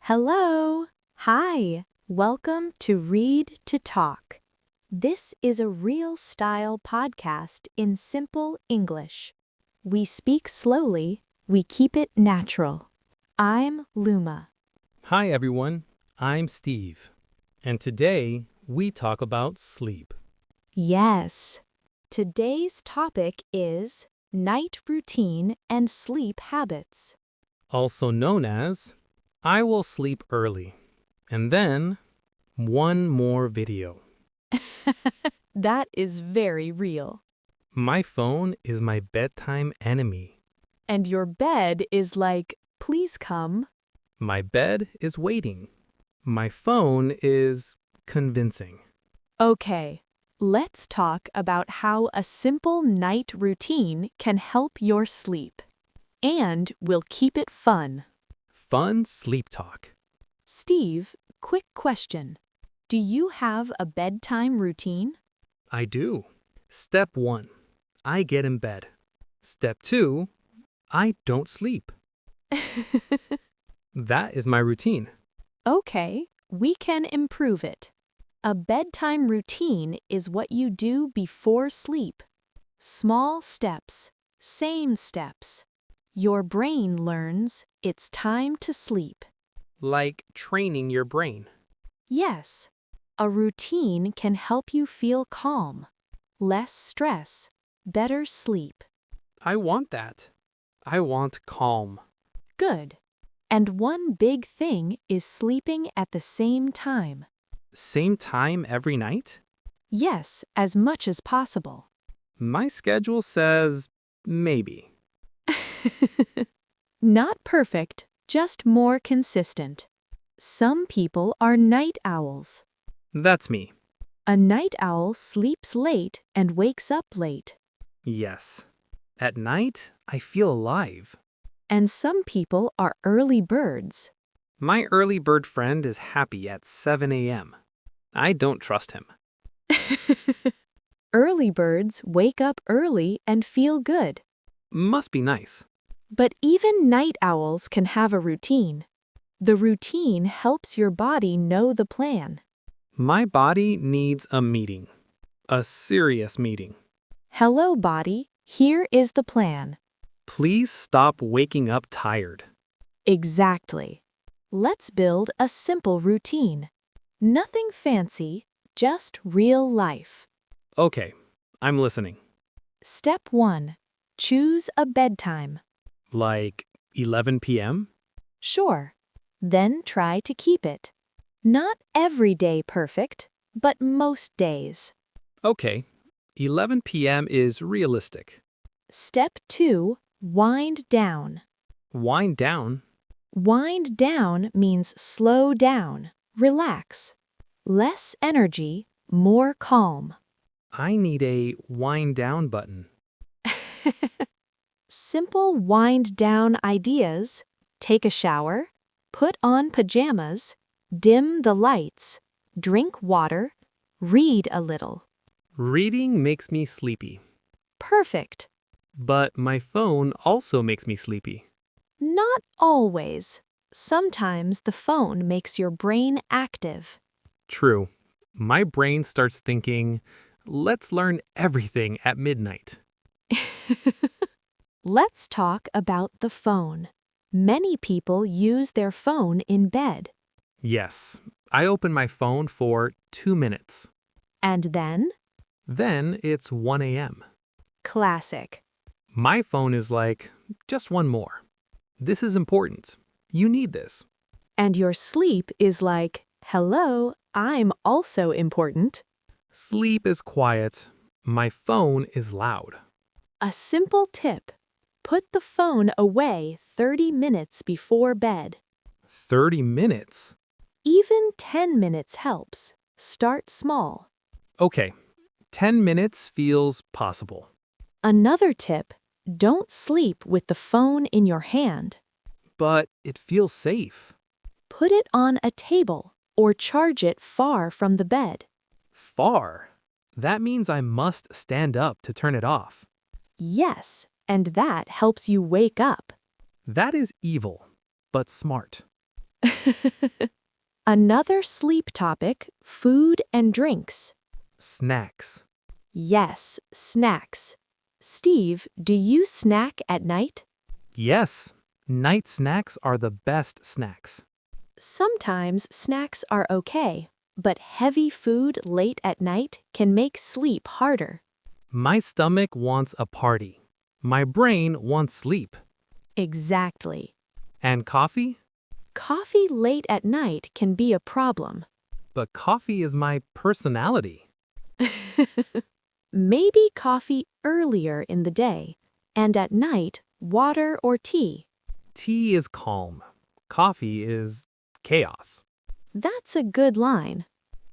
Hello. Hi. Welcome to Read to Talk. This is a real style podcast in simple English. We speak slowly, we keep it natural. I'm Luma. Hi everyone, I'm Steve, and today we talk about sleep. Yes. Today's topic is night routine and sleep habits. Also known as I will sleep early, and then one more video. That is very real. My phone is my bedtime enemy. And your bed is like, please come. My bed is waiting. My phone is convincing. Okay, let's talk about how a simple night routine can help your sleep. And we'll keep it fun. Fun sleep talk. Steve, quick question. Do you have a bedtime routine? I do. Step 1, I get in bed. Step 2, I don't sleep. That is my routine. Okay, we can improve it. A bedtime routine is what you do before sleep. Small steps, same steps. Your brain learns it's time to sleep. Like training your brain. Yes, a routine can help you feel calm, less stress, better sleep. I want that. I want calm. Good. And one big thing is sleeping at the same time. Same time every night? Yes, as much as possible. My schedule says maybe. Not perfect, just more consistent. Some people are night owls. That's me. A night owl sleeps late and wakes up late. Yes. At night, I feel alive. And some people are early birds. My early bird friend is happy at 7 a.m. I don't trust him. Early birds wake up early and feel good. Must be nice. But even night owls can have a routine. The routine helps your body know the plan. My body needs a meeting. A serious meeting. Hello, body. Here is the plan. Please stop waking up tired. Exactly. Let's build a simple routine. Nothing fancy, just real life. Okay, I'm listening. Step 1. Choose a bedtime. Like 11 p.m.? Sure. Then try to keep it. Not every day perfect, but most days. Okay, 11 p.m. is realistic. Step 2. Wind down. Wind down? Wind down means slow down, relax. Less energy, more calm. I need a wind down button. Simple wind down ideas: take a shower, put on pajamas, dim the lights, drink water, read a little. Reading makes me sleepy. Perfect. But my phone also makes me sleepy. Not always. Sometimes the phone makes your brain active. True. My brain starts thinking, let's learn everything at midnight. Let's talk about the phone. Many people use their phone in bed. Yes, I open my phone for 2 minutes. And then? Then it's 1 a.m. Classic. My phone is like, just one more. This is important. You need this. And your sleep is like, hello, I'm also important. Sleep is quiet. My phone is loud. A simple tip: put the phone away 30 minutes before bed. 30 minutes? Even 10 minutes helps. Start small. Okay, 10 minutes feels possible. Another tip: don't sleep with the phone in your hand. But it feels safe. Put it on a table or charge it far from the bed. Far? That means I must stand up to turn it off. Yes, and that helps you wake up. That is evil, but smart. Another sleep topic, food and drinks. Snacks. Yes, snacks. Steve, do you snack at night? Yes, night snacks are the best snacks. Sometimes snacks are okay, but heavy food late at night can make sleep harder. My stomach wants a party. My brain wants sleep. Exactly. And coffee? Coffee late at night can be a problem. But coffee is my personality. Maybe coffee earlier in the day, and at night, water or tea. Tea is calm. Coffee is chaos. That's a good line.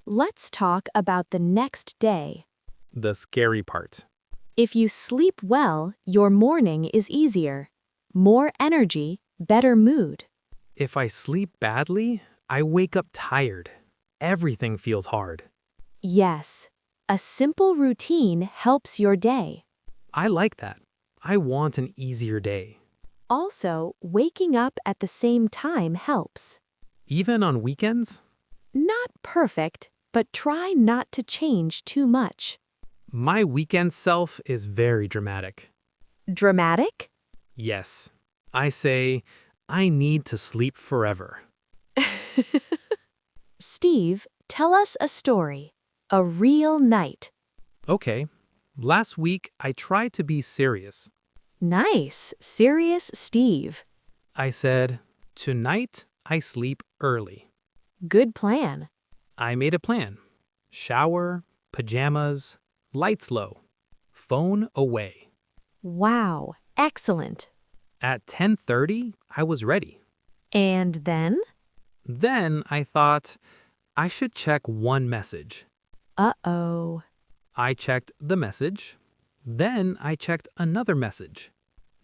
Let's talk about the next day. The scary part. If you sleep well, your morning is easier. More energy, better mood. If I sleep badly, I wake up tired. Everything feels hard. Yes, a simple routine helps your day. I like that. I want an easier day. Also, waking up at the same time helps. Even on weekends? Not perfect, but try not to change too much. My weekend self is very dramatic. Dramatic? Yes, I say, I need to sleep forever. Steve, tell us a story. A real night. Okay, last week I tried to be serious. Nice, serious Steve. I said, tonight I sleep early. Good plan. I made a plan. Shower, pajamas, lights low, phone away. Wow, excellent. At 10:30, I was ready. And then? Then I thought, I should check one message. Uh-oh. I checked the message. Then I checked another message.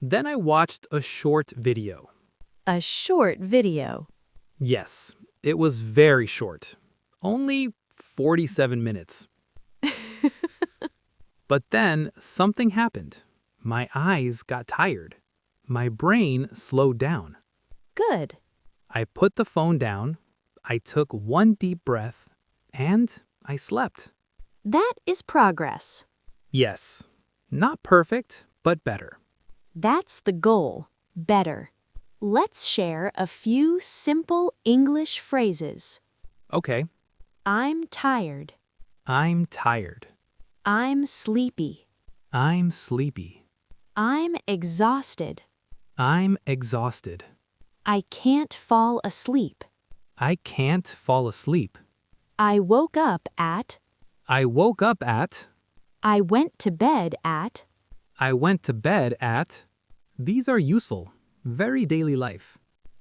Then I watched a short video. A short video. Yes, it was very short. Only 47 minutes. But then something happened. My eyes got tired. My brain slowed down. Good. I put the phone down. I took one deep breath. And I slept. That is progress. Yes, not perfect, but better. That's the goal. Better. Let's share a few simple English phrases. Okay, I'm tired. I'm tired. I'm sleepy. I'm sleepy. I'm exhausted. I'm exhausted. I can't fall asleep. I can't fall asleep. I woke up at. I woke up at. I went to bed at. I went to bed at. These are useful, very daily life.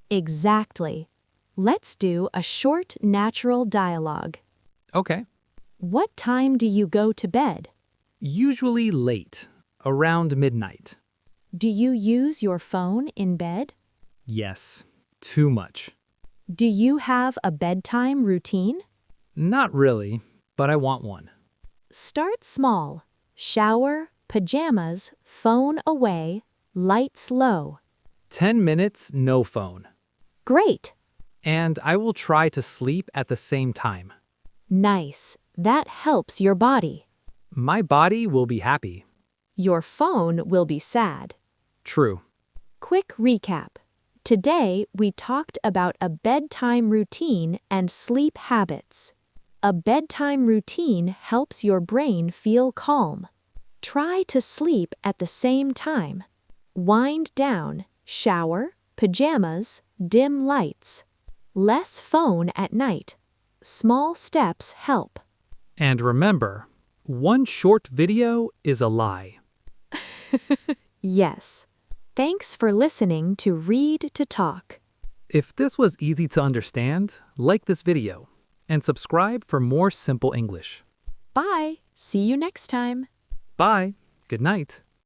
Exactly. Let's do a short natural dialogue. Okay. What time do you go to bed? Usually late, around midnight. Do you use your phone in bed? Yes, too much. Do you have a bedtime routine? Not really, but I want one. Start small. Shower, pajamas, phone away, lights low. 10 minutes, no phone. Great. And I will try to sleep at the same time. Nice. That helps your body. My body will be happy. Your phone will be sad. True. Quick recap. Today, we talked about a bedtime routine and sleep habits. A bedtime routine helps your brain feel calm. Try to sleep at the same time. Wind down, shower, pajamas, dim lights. Less phone at night. Small steps help. And remember, one short video is a lie. Yes. Thanks for listening to Read to Talk. If this was easy to understand, like this video and subscribe for more simple English. Bye. See you next time. Bye. Good night.